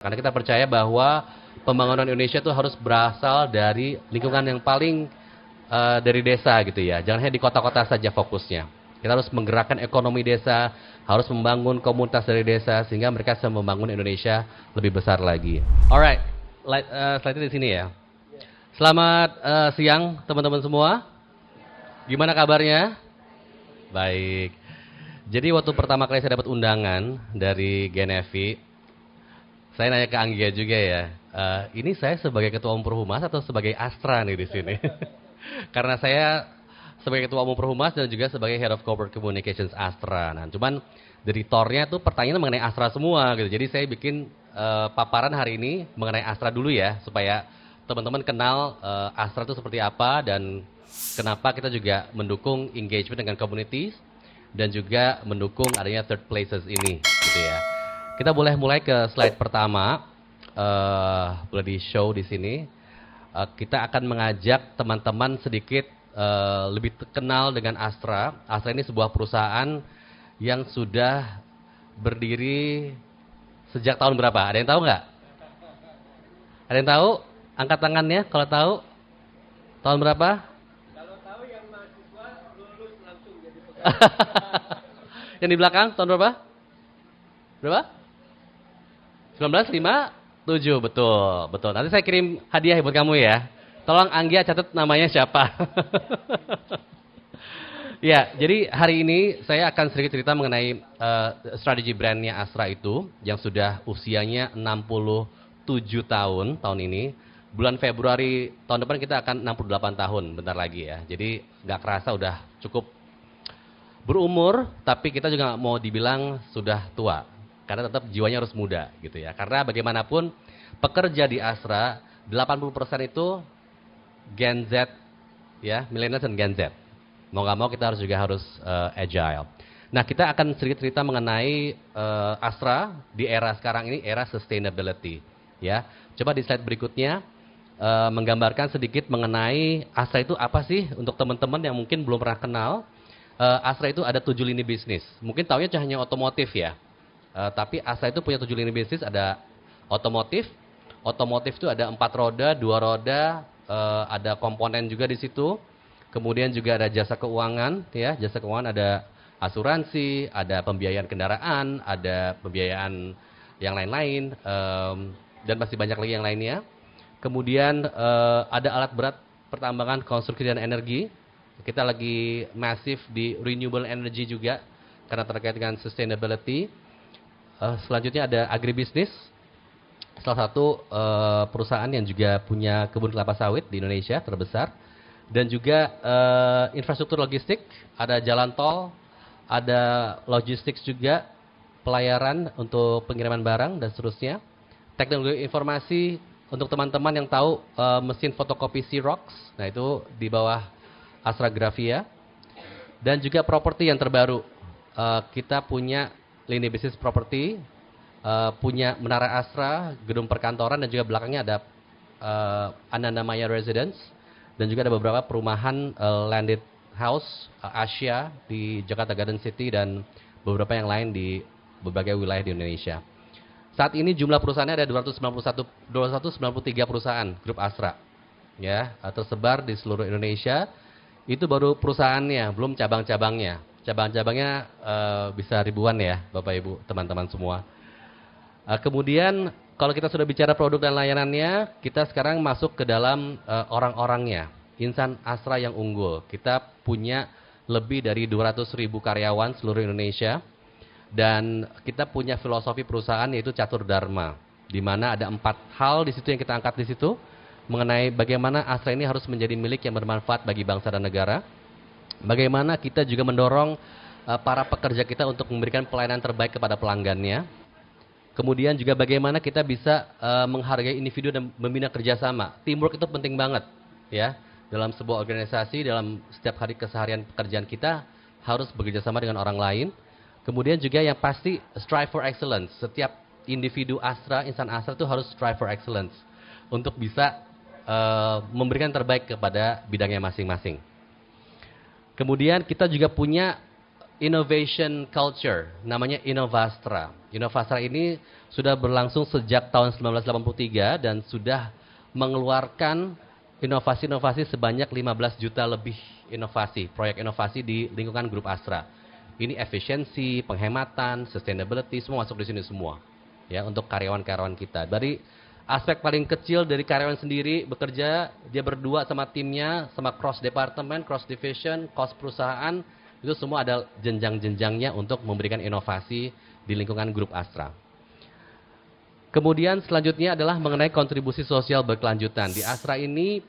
Karena kita percaya bahwa pembangunan Indonesia itu harus berasal dari lingkungan yang paling dari desa gitu ya. Jangan hanya di kota-kota saja fokusnya. Kita harus menggerakkan ekonomi desa, harus membangun komunitas dari desa sehingga mereka bisa membangun Indonesia lebih besar lagi. Alright, slide-nya di sini ya. Selamat siang teman-teman semua. Gimana kabarnya? Baik. Jadi waktu pertama kali saya dapat undangan dari Genevi, saya nanya ke Anggia juga ya, ini saya sebagai Ketua Umum Perhumas atau sebagai Astra nih di sini? Karena saya sebagai Ketua Umum Perhumas dan juga sebagai Head of Corporate Communications Astra. Nah, cuman dari tornya tuh pertanyaannya mengenai Astra semua gitu. Jadi saya bikin paparan hari ini mengenai Astra dulu ya, supaya teman-teman kenal Astra itu seperti apa dan kenapa kita juga mendukung engagement dengan communities dan juga mendukung adanya third places ini gitu ya. Kita boleh mulai ke slide pertama, boleh di show di sini. Kita akan mengajak teman-teman sedikit lebih kenal dengan Astra. Astra ini sebuah perusahaan yang sudah berdiri sejak tahun berapa? Ada yang tahu nggak? Ada yang tahu? Angkat tangannya kalau tahu. Tahun berapa? Kalau tahu yang mahasiswa lulus langsung jadi pegawai. Yang di belakang tahun berapa? Berapa? 1957, betul. Nanti saya kirim hadiah buat kamu ya. Tolong Anggia catat namanya siapa. Ya, jadi hari ini saya akan sedikit cerita mengenai strategi brandnya Astra itu yang sudah usianya 67 tahun ini. Bulan Februari tahun depan kita akan 68 tahun bentar lagi ya. Jadi nggak kerasa udah cukup berumur, tapi kita juga mau dibilang sudah tua. Karena tetap jiwanya harus muda gitu ya. Karena bagaimanapun pekerja di Astra 80% itu Gen Z ya, millennials dan Gen Z. Mau nggak mau kita harus agile. Nah, kita akan sedikit cerita mengenai Astra di era sekarang ini, era sustainability ya. Coba di slide berikutnya menggambarkan sedikit mengenai Astra itu apa sih untuk teman-teman yang mungkin belum pernah kenal. Astra itu ada 7 lini bisnis. Mungkin taunya hanya otomotif ya. Tapi Astra itu punya 7 lini bisnis, ada otomotif itu ada 4 roda, 2 roda, ada komponen juga di situ. Kemudian juga ada jasa keuangan, ya jasa keuangan ada asuransi, ada pembiayaan kendaraan, ada pembiayaan yang lain-lain, dan masih banyak lagi yang lainnya. Kemudian ada alat berat pertambangan, konstruksi dan energi. Kita lagi masif di renewable energy juga karena terkait dengan sustainability. Selanjutnya ada agribisnis, salah satu perusahaan yang juga punya kebun kelapa sawit di Indonesia terbesar. Dan juga infrastruktur logistik, ada jalan tol, ada logistik juga, pelayaran untuk pengiriman barang dan seterusnya. Teknologi informasi untuk teman-teman yang tahu mesin fotokopi Xerox, nah itu di bawah Astra Grafia. Dan juga properti yang terbaru, kita punya lini bisnis properti, punya Menara Astra, gedung perkantoran, dan juga belakangnya ada Ananda Maya Residence, dan juga ada beberapa perumahan landed house Asia di Jakarta Garden City dan beberapa yang lain di berbagai wilayah di Indonesia. Saat ini jumlah perusahaannya ada 293 perusahaan grup Astra, ya, tersebar di seluruh Indonesia. Itu baru perusahaannya, belum cabang-cabangnya. Cabang-cabangnya bisa ribuan ya, Bapak Ibu, teman-teman semua. Kemudian kalau kita sudah bicara produk dan layanannya, kita sekarang masuk ke dalam orang-orangnya. Insan Astra yang unggul. Kita punya lebih dari 200.000 karyawan seluruh Indonesia. Dan kita punya filosofi perusahaan yaitu Catur Dharma. Di mana ada 4 hal di situ yang kita angkat di situ. Mengenai bagaimana Astra ini harus menjadi milik yang bermanfaat bagi bangsa dan negara. Bagaimana kita juga mendorong para pekerja kita untuk memberikan pelayanan terbaik kepada pelanggannya. Kemudian juga bagaimana kita bisa menghargai individu dan membina kerjasama. Teamwork itu penting banget ya. Dalam sebuah organisasi, dalam setiap hari keseharian pekerjaan kita harus bekerja sama dengan orang lain. Kemudian juga yang pasti strive for excellence. Setiap individu Astra, insan Astra itu harus strive for excellence. Untuk bisa memberikan terbaik kepada bidangnya masing-masing. Kemudian kita juga punya innovation culture, namanya Innovastra. Innovastra ini sudah berlangsung sejak tahun 1983 dan sudah mengeluarkan inovasi-inovasi sebanyak 15 juta lebih inovasi, proyek inovasi di lingkungan grup Astra. Ini efisiensi, penghematan, sustainability, semua masuk di sini semua. Ya, untuk karyawan-karyawan kita. Dari aspek paling kecil dari karyawan sendiri bekerja, dia berdua sama timnya, sama cross department, cross division, cross perusahaan, itu semua ada jenjang-jenjangnya untuk memberikan inovasi di lingkungan grup Astra. Kemudian selanjutnya adalah mengenai kontribusi sosial berkelanjutan. Di Astra ini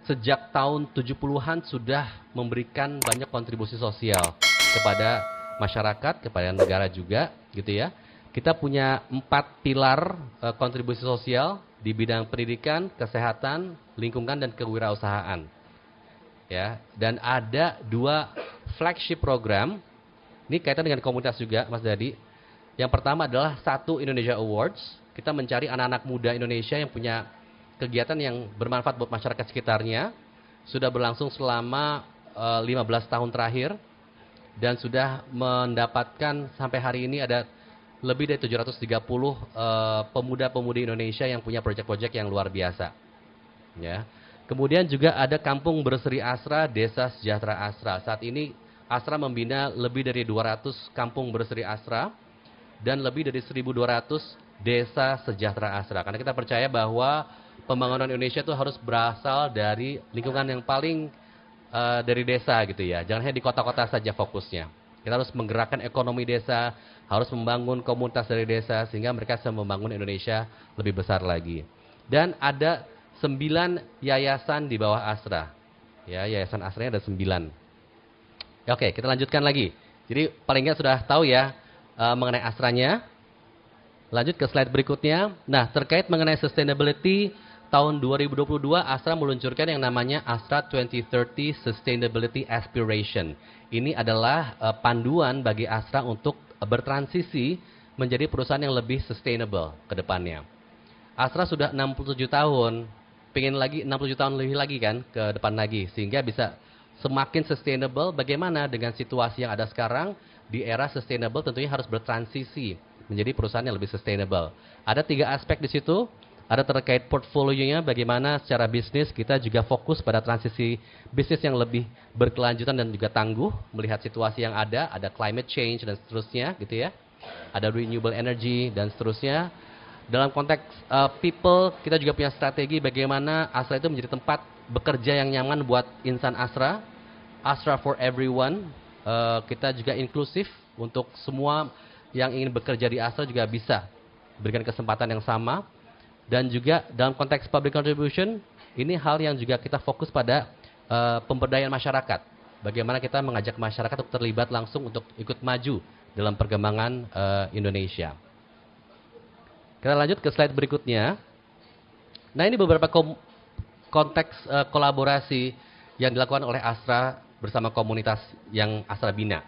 sejak tahun 70-an sudah memberikan banyak kontribusi sosial kepada masyarakat, kepada negara juga, gitu ya. Kita punya 4 pilar kontribusi sosial di bidang pendidikan, kesehatan, lingkungan, dan kewirausahaan. Ya, dan ada 2 flagship program. Ini kaitan dengan komunitas juga, Mas Dadi. Yang pertama adalah 1 Indonesia Awards. Kita mencari anak-anak muda Indonesia yang punya kegiatan yang bermanfaat buat masyarakat sekitarnya. Sudah berlangsung selama 15 tahun terakhir. Dan sudah mendapatkan sampai hari ini ada lebih dari 730 pemuda-pemudi Indonesia yang punya proyek-proyek yang luar biasa. Ya. Kemudian juga ada Kampung Berseri Astra, Desa Sejahtera Astra. Saat ini Astra membina lebih dari 200 Kampung Berseri Astra dan lebih dari 1.200 Desa Sejahtera Astra. Karena kita percaya bahwa pembangunan Indonesia itu harus berasal dari lingkungan yang paling dari desa gitu ya. Jangan hanya di kota-kota saja fokusnya. Kita harus menggerakkan ekonomi desa, harus membangun komunitas dari desa sehingga mereka bisa membangun Indonesia lebih besar lagi. Dan ada 9 yayasan di bawah Astra. Ya, yayasan Astranya ada 9. Oke, kita lanjutkan lagi. Jadi paling nggak sudah tahu ya mengenai Astranya. Lanjut ke slide berikutnya. Nah, terkait mengenai sustainability, tahun 2022 Astra meluncurkan yang namanya Astra 2030 Sustainability Aspiration. Ini adalah panduan bagi Astra untuk bertransisi menjadi perusahaan yang lebih sustainable ke depannya. Astra sudah 67 tahun, pengen lagi 67 tahun lebih lagi kan ke depan lagi, sehingga bisa semakin sustainable. Bagaimana dengan situasi yang ada sekarang di era sustainable, tentunya harus bertransisi menjadi perusahaan yang lebih sustainable. Ada 3 aspek di situ. Ada terkait portfolionya, bagaimana secara bisnis kita juga fokus pada transisi bisnis yang lebih berkelanjutan dan juga tangguh, melihat situasi yang ada climate change dan seterusnya gitu ya. Ada renewable energy dan seterusnya. Dalam konteks people, kita juga punya strategi bagaimana Astra itu menjadi tempat bekerja yang nyaman buat insan Astra. Astra for everyone. Kita juga inklusif untuk semua yang ingin bekerja di Astra juga bisa berikan kesempatan yang sama. Dan juga dalam konteks public contribution, ini hal yang juga kita fokus pada pemberdayaan masyarakat. Bagaimana kita mengajak masyarakat untuk terlibat langsung untuk ikut maju dalam perkembangan Indonesia. Kita lanjut ke slide berikutnya. Nah, ini beberapa konteks kolaborasi yang dilakukan oleh Astra bersama komunitas yang Astra bina.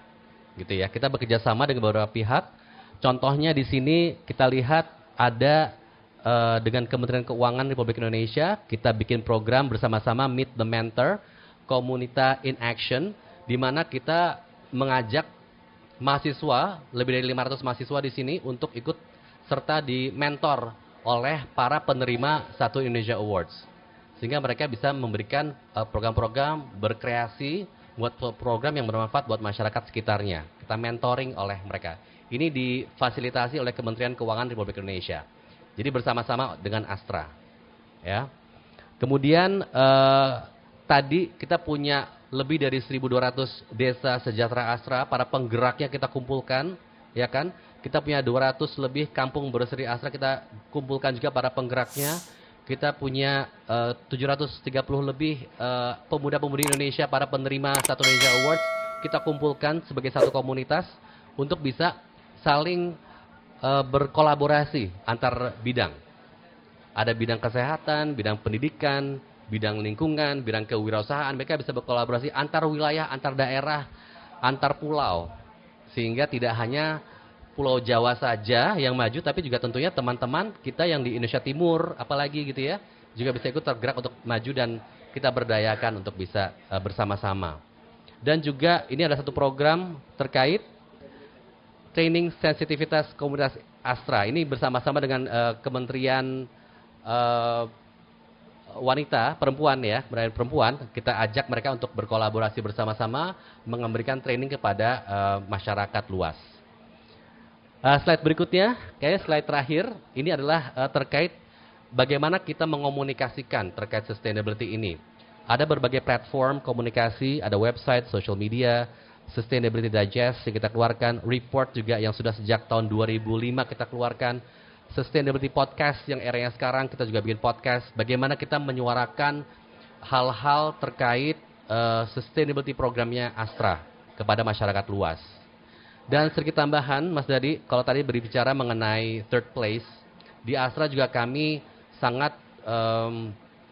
Gitu ya. Kita bekerja sama dengan beberapa pihak. Contohnya di sini kita lihat ada dengan Kementerian Keuangan Republik Indonesia, kita bikin program bersama-sama Meet the Mentor, Komunita in Action, di mana kita mengajak mahasiswa, lebih dari 500 mahasiswa di sini untuk ikut serta di mentor oleh para penerima 1 Indonesia Awards. Sehingga mereka bisa memberikan program-program, berkreasi, buat program yang bermanfaat buat masyarakat sekitarnya. Kita mentoring oleh mereka. Ini difasilitasi oleh Kementerian Keuangan Republik Indonesia. Jadi bersama-sama dengan Astra, ya. Kemudian tadi kita punya lebih dari 1.200 desa sejahtera Astra, para penggeraknya kita kumpulkan, ya kan? Kita punya 200 lebih kampung berseri Astra, kita kumpulkan juga para penggeraknya. Kita punya 730 lebih pemuda-pemudi Indonesia, para penerima 1 Indonesia Awards, kita kumpulkan sebagai satu komunitas untuk bisa saling berkolaborasi antar bidang. Ada bidang kesehatan, bidang pendidikan, bidang lingkungan, bidang kewirausahaan. Mereka bisa berkolaborasi antar wilayah, antar daerah, antar pulau. Sehingga tidak hanya Pulau Jawa saja yang maju, tapi juga tentunya teman-teman kita yang di Indonesia Timur, apalagi gitu ya, juga bisa ikut tergerak untuk maju dan kita berdayakan untuk bisa bersama-sama. Dan juga ini ada satu program terkait training sensitivitas komunitas Astra. Ini bersama-sama dengan Kementerian Wanita, Perempuan ya, perempuan. Kita ajak mereka untuk berkolaborasi bersama-sama memberikan training kepada masyarakat luas. Slide berikutnya, kayaknya slide terakhir, ini adalah terkait bagaimana kita mengomunikasikan terkait sustainability ini. Ada berbagai platform komunikasi, ada website, social media, Sustainability Digest yang kita keluarkan, report juga yang sudah sejak tahun 2005 kita keluarkan, Sustainability Podcast yang eranya sekarang kita juga bikin podcast, bagaimana kita menyuarakan hal-hal terkait sustainability programnya Astra kepada masyarakat luas. Dan sedikit tambahan Mas Dadi, kalau tadi berbicara mengenai third place, di Astra juga kami sangat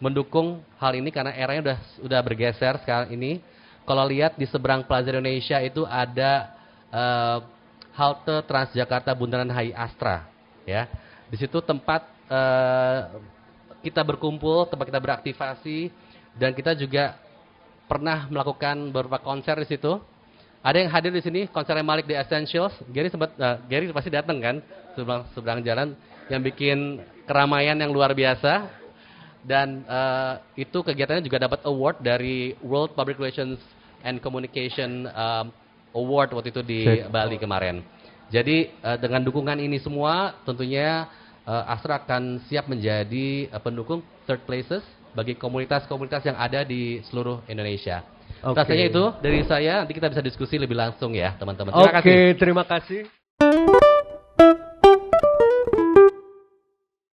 mendukung hal ini karena eranya udah bergeser sekarang ini. Kalau lihat di seberang Plaza Indonesia itu ada halte Transjakarta Bundaran HI Astra, ya. Di situ tempat kita berkumpul, tempat kita beraktivasi, dan kita juga pernah melakukan beberapa konser di situ. Ada yang hadir di sini konsernya Malik The Essentials. Gary pasti datang kan, seberang jalan, yang bikin keramaian yang luar biasa. Dan itu kegiatannya juga dapat award dari World Public Relations and Communication Award waktu itu di Bali kemarin. Jadi dengan dukungan ini semua tentunya Astra akan siap menjadi pendukung third places bagi komunitas-komunitas yang ada di seluruh Indonesia. Rasanya itu dari saya, nanti kita bisa diskusi lebih langsung ya teman-teman. Terima kasih. Terima kasih.